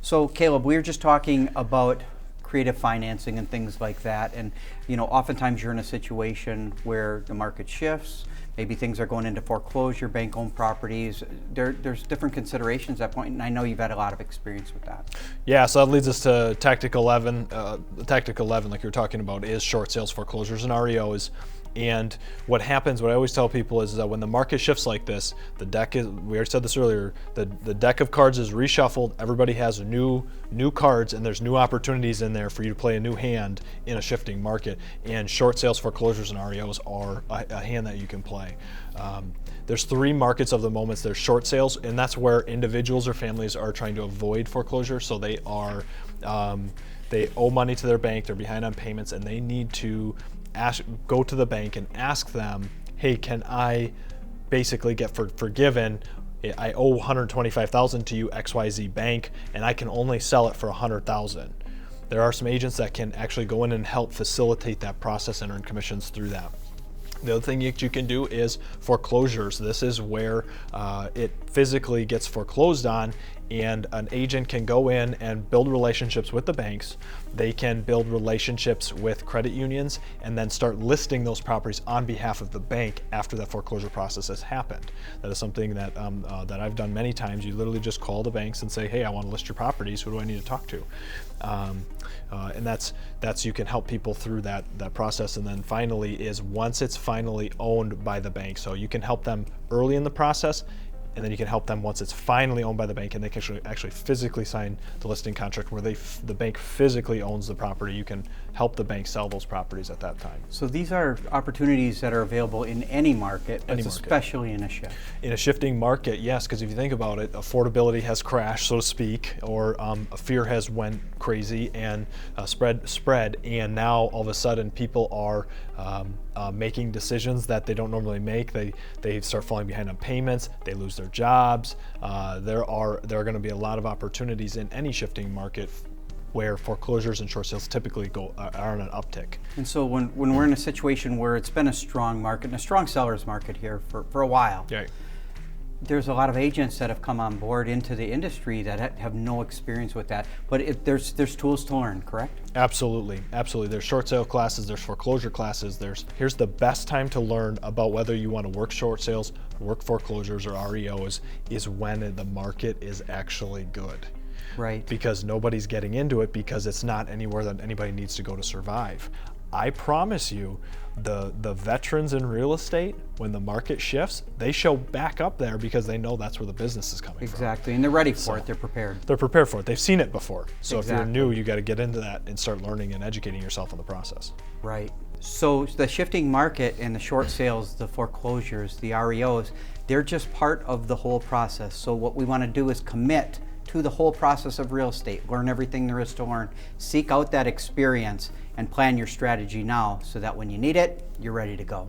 So Caleb, we were just talking about creative financing and things like that, and oftentimes you're in a situation where the market shifts, maybe things are going into foreclosure, bank-owned properties. There's different considerations at that point, and I know you've had a lot of experience with that. Yeah, so that leads us to Tactic 11. Tactic 11, like you were talking about, is short sales, foreclosures, and REOs. And what happens, what I always tell people is that when the market shifts like this, the deck is, we already said this earlier, the deck of cards is reshuffled, everybody has new cards, and there's new opportunities in there for you to play a new hand in a shifting market. And short sales, foreclosures, and REOs are a hand that you can play. There's three markets of the moment. There's short sales, and that's where individuals or families are trying to avoid foreclosure. So they owe money to their bank, they're behind on payments, and they need to go to the bank and ask them, hey, can I basically get forgiven? I owe $125,000 to you, XYZ bank, and I can only sell it for $100,000. There are some agents that can actually go in and help facilitate that process and earn commissions through that. The other thing that you can do is foreclosures. This is where it physically gets foreclosed on, and an agent can go in and build relationships with the banks. They can build relationships with credit unions and then start listing those properties on behalf of the bank after that foreclosure process has happened. That is something that that I've done many times. You literally just call the banks and say, hey, I want to list your properties. Who do I need to talk to? And that's you can help people through that process. And then finally is once it's finally owned by the bank. So you can help them early in the process, and then you can help them once it's finally owned by the bank and they can actually physically sign the listing contract where the bank physically owns the property. You can help the bank sell those properties at that time. So these are opportunities that are available in any market, but especially in a shift. In a shifting market, yes, because if you think about it, affordability has crashed, so to speak, or fear has went crazy and spread, and now all of a sudden people are making decisions that they don't normally make. They start falling behind on payments. They lose their jobs. There are going to be a lot of opportunities in any shifting market where foreclosures and short sales typically are on an uptick. And so when we're in a situation where it's been a strong market, and a strong seller's market here for a while, right, there's a lot of agents that have come on board into the industry that have no experience with that. But there's tools to learn, correct? Absolutely. There's short sale classes, there's foreclosure classes. Here's the best time to learn about whether you want to work short sales, work foreclosures, or REOs is when the market is actually good. Right. Because nobody's getting into it because it's not anywhere that anybody needs to go to survive. I promise you, the veterans in real estate, when the market shifts, they show back up there because they know that's where the business is coming from. Exactly, and they're ready for it. They're prepared. They're prepared for it. They've seen it before. So exactly. If you're new, you got to get into that and start learning and educating yourself on the process. Right. So the shifting market and the short sales, the foreclosures, the REOs, they're just part of the whole process. So what we want to do is commit to the whole process of real estate, learn everything there is to learn, seek out that experience, and plan your strategy now so that when you need it, you're ready to go.